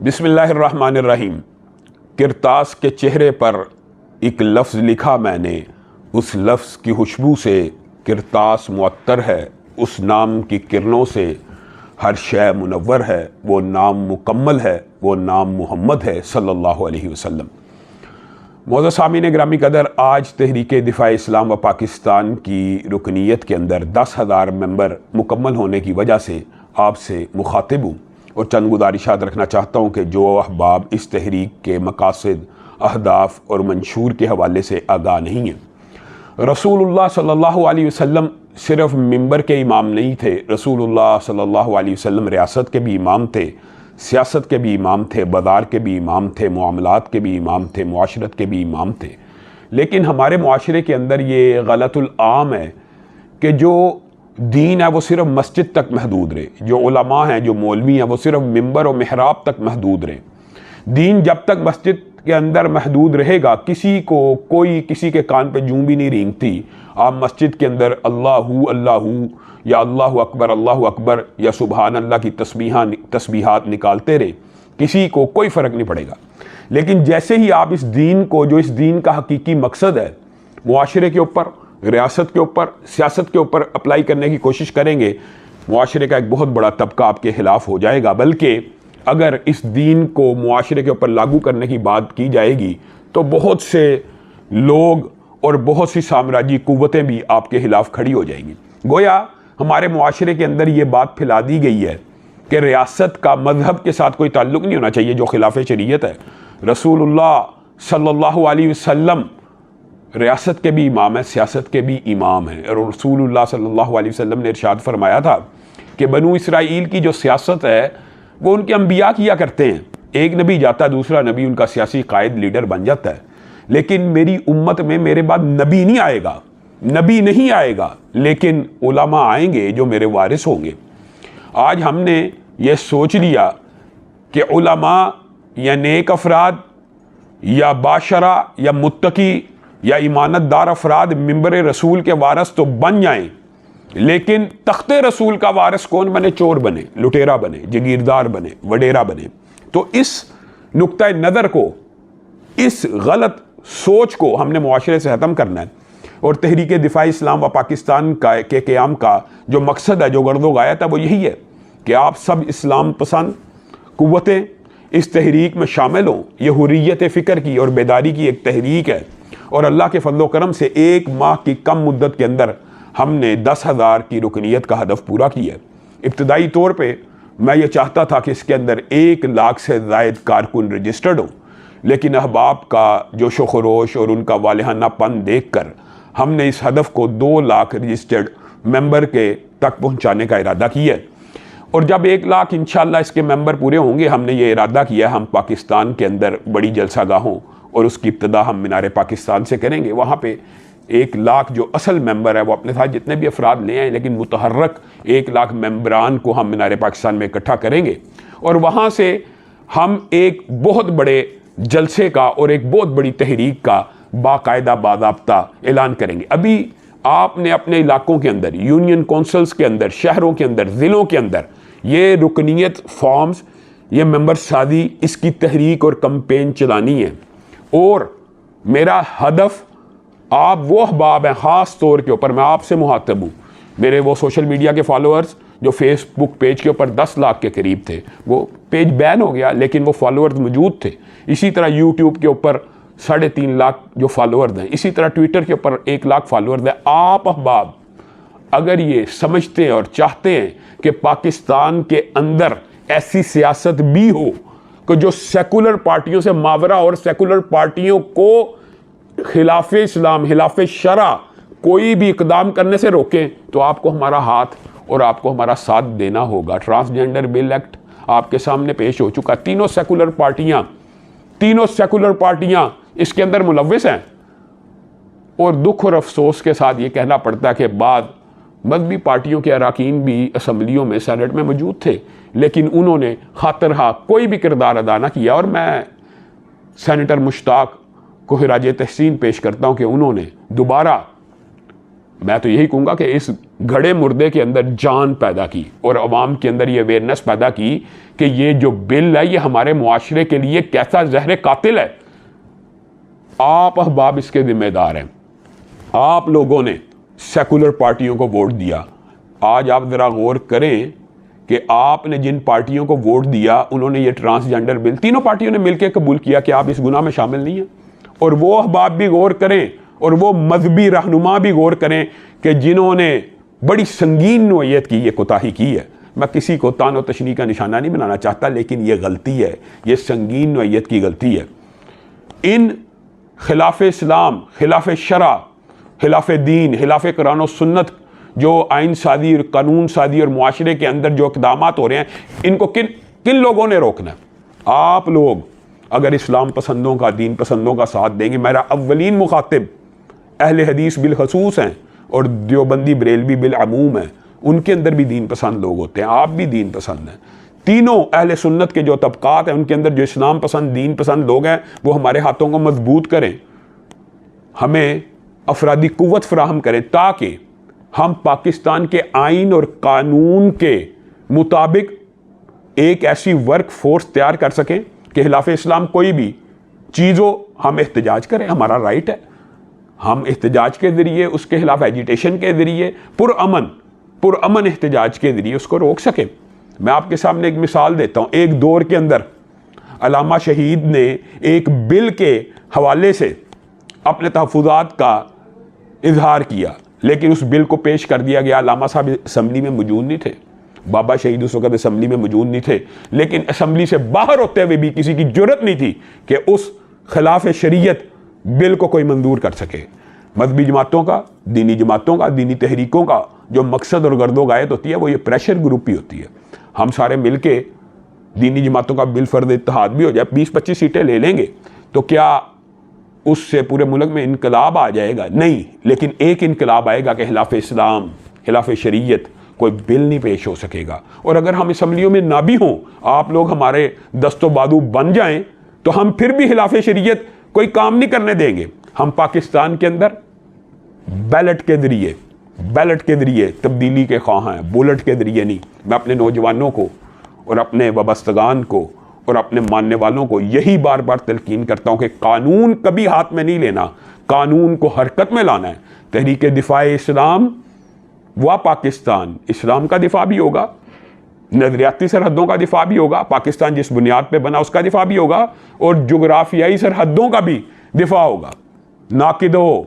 بسم اللہ الرحمن الرحیم۔ کرتاس کے چہرے پر ایک لفظ لکھا میں نے، اس لفظ کی خوشبو سے کرتاس معطر ہے، اس نام کی کرنوں سے ہر شے منور ہے، وہ نام مکمل ہے، وہ نام محمد ہے صلی اللہ علیہ وسلم۔ معزز سامعین گرامی قدر، آج تحریک دفاع اسلام و پاکستان کی رکنیت کے اندر 10,000 ممبر مکمل ہونے کی وجہ سے آپ سے مخاطب ہوں اور چند گزارشات رکھنا چاہتا ہوں کہ جو احباب اس تحریک کے مقاصد، اہداف اور منشور کے حوالے سے آگاہ نہیں ہیں۔ رسول اللہ صلی اللہ علیہ وسلم صرف ممبر کے امام نہیں تھے، رسول اللہ صلی اللہ علیہ وسلم ریاست کے بھی امام تھے، سیاست کے بھی امام تھے، بازار کے بھی امام تھے، معاملات کے بھی امام تھے، معاشرت کے بھی امام تھے۔ لیکن ہمارے معاشرے کے اندر یہ غلط العام ہے کہ جو دین ہے وہ صرف مسجد تک محدود رہے، جو علماء ہیں، جو مولوی ہیں، وہ صرف ممبر و محراب تک محدود رہے۔ دین جب تک مسجد کے اندر محدود رہے گا، کوئی کسی کے کان پہ جوں بھی نہیں رینگتی۔ آپ مسجد کے اندر اللہ اللہ یا اللہ اکبر یا سبحان اللہ کی تسبیحات نکالتے رہے، کسی کو کوئی فرق نہیں پڑے گا۔ لیکن جیسے ہی آپ اس دین کو، جو اس دین کا حقیقی مقصد ہے، معاشرے کے اوپر، ریاست کے اوپر، سیاست کے اوپر اپلائی کرنے کی کوشش کریں گے، معاشرے کا ایک بہت بڑا طبقہ آپ کے خلاف ہو جائے گا۔ بلکہ اگر اس دین کو معاشرے کے اوپر لاگو کرنے کی بات کی جائے گی تو بہت سے لوگ اور بہت سی سامراجی قوتیں بھی آپ کے خلاف کھڑی ہو جائیں گی۔ گویا ہمارے معاشرے کے اندر یہ بات پھیلا دی گئی ہے کہ ریاست کا مذہب کے ساتھ کوئی تعلق نہیں ہونا چاہیے، جو خلاف شریعت ہے۔ رسول اللہ صلی اللہ علیہ وسلم ریاست کے بھی امام ہیں، سیاست کے بھی امام ہیں، اور رسول اللہ صلی اللہ علیہ وسلم نے ارشاد فرمایا تھا کہ بنو اسرائیل کی جو سیاست ہے وہ ان کے انبیاء کیا کرتے ہیں۔ ایک نبی جاتا ہے، دوسرا نبی ان کا سیاسی قائد، لیڈر بن جاتا ہے۔ لیکن میری امت میں میرے بعد نبی نہیں آئے گا، لیکن علماء آئیں گے جو میرے وارث ہوں گے۔ آج ہم نے یہ سوچ لیا کہ علماء یا نیک افراد یا باشرہ یا متقی یا ایمانت دار افراد ممبر رسول کے وارث تو بن جائیں، لیکن تخت رسول کا وارث کون بنے؟ چور بنے، لٹیرا بنے، جگیردار بنے، وڈیرا بنے۔ تو اس نقطہ نظر کو، اس غلط سوچ کو ہم نے معاشرے سے ختم کرنا ہے، اور تحریک دفاع اسلام و پاکستان کے قیام کا جو مقصد ہے، جو غرض و غایت ہے، وہ یہی ہے کہ آپ سب اسلام پسند قوتیں اس تحریک میں شامل ہوں۔ یہ حریت فکر کی اور بیداری کی ایک تحریک ہے، اور اللہ کے فضل و کرم سے 1 ماہ کی کم مدت کے اندر ہم نے 10,000 کی رکنیت کا ہدف پورا کیا ہے۔ ابتدائی طور پہ میں یہ چاہتا تھا کہ اس کے اندر 1 لاکھ سے زائد کارکن رجسٹرڈ ہوں، لیکن احباب کا جوش و خروش اور ان کا والہانہ پن دیکھ کر ہم نے اس ہدف کو 2 لاکھ رجسٹرڈ ممبر کے تک پہنچانے کا ارادہ کیا ہے۔ اور جب 1 لاکھ انشاءاللہ اس کے ممبر پورے ہوں گے، ہم نے یہ ارادہ کیا ہے ہم پاکستان کے اندر بڑی جلسہ گاہوں، اور اس کی ابتدا ہم مینار پاکستان سے کریں گے۔ وہاں پہ 1 لاکھ جو اصل ممبر ہے وہ اپنے ساتھ جتنے بھی افراد لے آئیں، لیکن متحرک 1 لاکھ ممبران کو ہم مینار پاکستان میں اکٹھا کریں گے، اور وہاں سے ہم ایک بہت بڑے جلسے کا اور ایک بہت بڑی تحریک کا باقاعدہ باضابطہ اعلان کریں گے۔ ابھی آپ نے اپنے علاقوں کے اندر، یونین کونسلز کے اندر، شہروں کے اندر، ضلعوں کے اندر یہ رکنیت فارمز، یہ ممبر سازی، اس کی تحریک اور کمپین چلانی ہے۔ اور میرا ہدف، آپ وہ احباب ہیں، خاص طور کے اوپر میں آپ سے مخاطب ہوں، میرے وہ سوشل میڈیا کے فالوورز جو فیس بک پیج کے اوپر 10 لاکھ کے قریب تھے، وہ پیج بین ہو گیا لیکن وہ فالوورز موجود تھے۔ اسی طرح یوٹیوب کے اوپر 3.5 لاکھ جو فالوورز ہیں، اسی طرح ٹویٹر کے اوپر 1 لاکھ فالوورز ہیں۔ آپ احباب اگر یہ سمجھتے ہیں اور چاہتے ہیں کہ پاکستان کے اندر ایسی سیاست بھی ہو کہ جو سیکولر پارٹیوں سے ماورا اور سیکولر پارٹیوں کو خلاف اسلام، خلاف شرع کوئی بھی اقدام کرنے سے روکیں، تو آپ کو ہمارا ہاتھ اور آپ کو ہمارا ساتھ دینا ہوگا۔ ٹرانسجینڈر بل ایکٹ آپ کے سامنے پیش ہو چکا، تینوں سیکولر پارٹیاں اس کے اندر ملوث ہیں، اور دکھ اور افسوس کے ساتھ یہ کہنا پڑتا ہے کہ بعض مذہبی پارٹیوں کے اراکین بھی اسمبلیوں میں، سینٹ میں موجود تھے، لیکن انہوں نے خاطرخواہ کوئی بھی کردار ادا نہ کیا، اور میں سینیٹر مشتاق کو خراج تحسین پیش کرتا ہوں کہ انہوں نے دوبارہ میں تو یہی کہوں گا کہ اس گھڑے مردے کے اندر جان پیدا کی اور عوام کے اندر یہ اویئرنیس پیدا کی کہ یہ جو بل ہے یہ ہمارے معاشرے کے لیے کیسا زہر قاتل ہے. آپ احباب اس کے ذمہ دار ہیں. آپ لوگوں نے سیکولر پارٹیوں کو ووٹ دیا. آج آپ ذرا غور کریں کہ آپ نے جن پارٹیوں کو ووٹ دیا انہوں نے یہ ٹرانسجنڈر بل تینوں پارٹیوں نے مل کے قبول کیا کہ آپ اس گناہ میں شامل نہیں ہیں. اور وہ احباب بھی غور کریں اور وہ مذہبی رہنما بھی غور کریں کہ جنہوں نے بڑی سنگین نوعیت کی یہ کوتاہی کی ہے. میں کسی کو تان و تشنیع کا نشانہ نہیں بنانا چاہتا، لیکن یہ غلطی ہے، یہ سنگین نوعیت کی غلطی ہے. ان خلاف اسلام، خلاف شرع، خلاف دین، خلاف قرآن و سنت جو آئین سازی اور قانون سازی اور معاشرے کے اندر جو اقدامات ہو رہے ہیں، ان کو کن لوگوں نے روکنا ہے؟ آپ لوگ اگر اسلام پسندوں کا، دین پسندوں کا ساتھ دیں گے. میرا اولین مخاطب اہل حدیث بالخصوص ہیں اور دیوبندی بریلوی بالعموم ہیں. ان کے اندر بھی دین پسند لوگ ہوتے ہیں، آپ بھی دین پسند ہیں. تینوں اہل سنت کے جو طبقات ہیں ان کے اندر جو اسلام پسند، دین پسند لوگ ہیں، وہ ہمارے ہاتھوں کو مضبوط کریں، ہمیں افرادی قوت فراہم کریں تاکہ ہم پاکستان کے آئین اور قانون کے مطابق ایک ایسی ورک فورس تیار کر سکیں کہ خلاف اسلام کوئی بھی چیز ہو ہم احتجاج کریں. ہمارا رائٹ ہے. ہم احتجاج کے ذریعے اس کے خلاف ایجیٹیشن کے ذریعے پرامن احتجاج کے ذریعے اس کو روک سکیں. میں آپ کے سامنے ایک مثال دیتا ہوں. ایک دور کے اندر علامہ شہید نے ایک بل کے حوالے سے اپنے تحفظات کا اظہار کیا، لیکن اس بل کو پیش کر دیا گیا. علامہ صاحب اسمبلی میں موجود نہیں تھے، بابا شہید اس وقت اسمبلی میں موجود نہیں تھے، لیکن اسمبلی سے باہر ہوتے ہوئے بھی کسی کی جرت نہیں تھی کہ اس خلاف شریعت بل کو کوئی منظور کر سکے. مذہبی جماعتوں کا، دینی جماعتوں کا، دینی تحریکوں کا جو مقصد اور گرد و غایت ہوتی ہے وہ یہ پریشر گروپ ہی ہوتی ہے. ہم سارے مل کے دینی جماعتوں کا بل فرض اتحاد بھی ہو جائے، 20-25 سیٹیں لے لیں گے تو کیا اس سے پورے ملک میں انقلاب آ جائے گا؟ نہیں، لیکن ایک انقلاب آئے گا کہ خلاف اسلام، خلاف شریعت کوئی بل نہیں پیش ہو سکے گا. اور اگر ہم اسمبلیوں میں نہ بھی ہوں، آپ لوگ ہمارے دست و بازو بن جائیں تو ہم پھر بھی خلاف شریعت کوئی کام نہیں کرنے دیں گے. ہم پاکستان کے اندر بیلٹ کے ذریعے تبدیلی کے خواہاں ہیں، بولٹ کے ذریعے نہیں. میں اپنے نوجوانوں کو اور اپنے وابستگان کو اور اپنے ماننے والوں کو یہی بار بار تلقین کرتا ہوں کہ قانون کبھی ہاتھ میں نہیں لینا، قانون کو حرکت میں لانا ہے. تحریک دفاع اسلام و پاکستان، اسلام کا دفاع بھی ہوگا، نظریاتی سرحدوں کا دفاع بھی ہوگا، پاکستان جس بنیاد پہ بنا اس کا دفاع بھی ہوگا، اور جغرافیائی سرحدوں کا بھی دفاع ہوگا. ناقدو،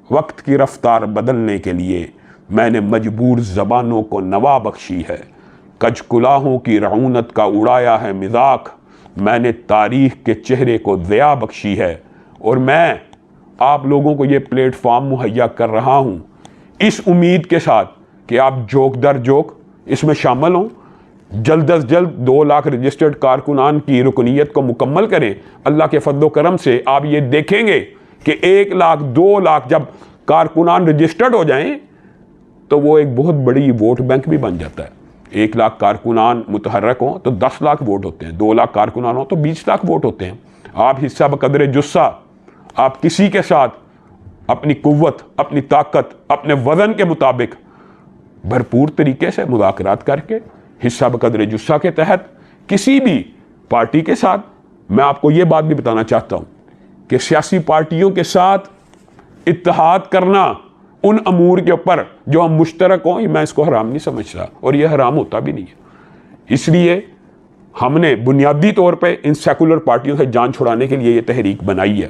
وقت کی رفتار بدلنے کے لیے میں نے مجبور زبانوں کو نوا بخشی ہے. کج کلاہوں کی رعونت کا اڑایا ہے مذاق، میں نے تاریخ کے چہرے کو ضیاء بخشی ہے. اور میں آپ لوگوں کو یہ پلیٹ فارم مہیا کر رہا ہوں اس امید کے ساتھ کہ آپ جوک در جوک اس میں شامل ہوں. جلد از جلد 2 لاکھ رجسٹرڈ کارکنان کی رکنیت کو مکمل کریں. اللہ کے فضل و کرم سے آپ یہ دیکھیں گے کہ 1 لاکھ 2 لاکھ جب کارکنان رجسٹرڈ ہو جائیں تو وہ ایک بہت بڑی ووٹ بینک بھی بن جاتا ہے. 1 لاکھ کارکنان متحرک ہوں تو 10 لاکھ ووٹ ہوتے ہیں، 2 لاکھ کارکنان ہوں تو 20 لاکھ ووٹ ہوتے ہیں. آپ حصہ بقدر جثہ، آپ کسی کے ساتھ اپنی قوت، اپنی طاقت، اپنے وزن کے مطابق بھرپور طریقے سے مذاکرات کر کے حصہ بقدر جثہ کے تحت کسی بھی پارٹی کے ساتھ. میں آپ کو یہ بات بھی بتانا چاہتا ہوں کہ سیاسی پارٹیوں کے ساتھ اتحاد کرنا ان امور کے اوپر جو ہم مشترک ہوں، میں اس کو حرام نہیں سمجھتا اور یہ حرام ہوتا بھی نہیں ہے. اس لیے ہم نے بنیادی طور پہ ان سیکولر پارٹیوں سے جان چھڑانے کے لیے یہ تحریک بنائی ہے،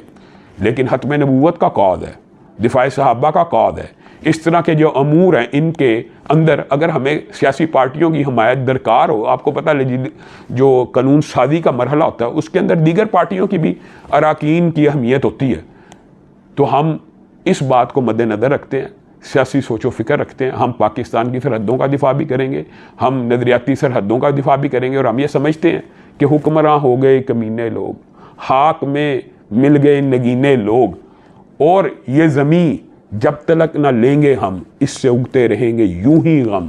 لیکن ختم نبوت کا کاز ہے، دفاع صحابہ کا کاز ہے. اس طرح کے جو امور ہیں ان کے اندر اگر ہمیں سیاسی پارٹیوں کی حمایت درکار ہو، آپ کو پتہ جو قانون سازی کا مرحلہ ہوتا ہے اس کے اندر دیگر پارٹیوں کی بھی اراکین کی اہمیت ہوتی ہے. تو ہم اس بات کو مد نظر رکھتے ہیں، سیاسی سوچ و فکر رکھتے ہیں. ہم پاکستان کی سرحدوں کا دفاع بھی کریں گے، ہم نظریاتی سرحدوں کا دفاع بھی کریں گے، اور ہم یہ سمجھتے ہیں کہ حکمراں ہو گئے کمینے لوگ، خاک میں مل گئے نگینے لوگ، اور یہ زمین جب تلک نہ لیں گے ہم اس سے اگتے رہیں گے یوں ہی غم.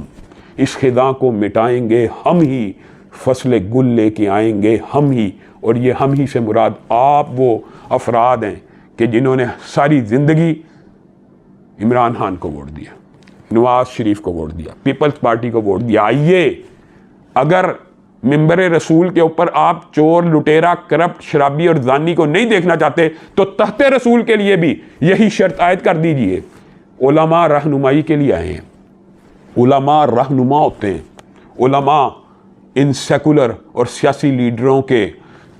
اس خدا کو مٹائیں گے ہم ہی، فصل گل لے کے آئیں گے ہم ہی. اور یہ ہم ہی سے مراد آپ وہ افراد ہیں کہ جنہوں نے ساری زندگی عمران خان کو ووٹ دیا، نواز شریف کو ووٹ دیا، پیپلز پارٹی کو ووٹ دیا۔ آئیے اگر ممبر رسول کے اوپر آپ چور، لٹیرا، کرپٹ، شرابی اور زانی کو نہیں دیکھنا چاہتے تو تحت رسول کے لیے بھی یہی شرط عائد کر دیجئے۔ علماء رہنمائی کے لیے آئے ہیں، علماء رہنما ہوتے ہیں، علماء ان سیکولر اور سیاسی لیڈروں کے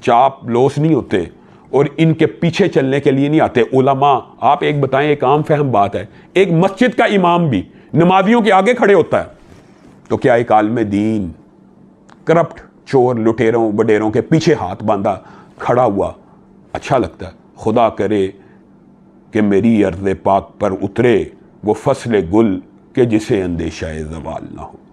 چاپ لوس نہیں ہوتے اور ان کے پیچھے چلنے کے لیے نہیں آتے۔ علماء، آپ ایک بتائیں، ایک عام فہم بات ہے، ایک مسجد کا امام بھی نمازیوں کے آگے کھڑے ہوتا ہے، تو کیا ایک عالم دین کرپٹ، چور، لٹیروں، وڈیروں کے پیچھے ہاتھ باندھا کھڑا ہوا اچھا لگتا ہے؟ خدا کرے کہ میری ارض پاک پر اترے وہ فصل گل کہ جسے اندیشہ زوال نہ ہو۔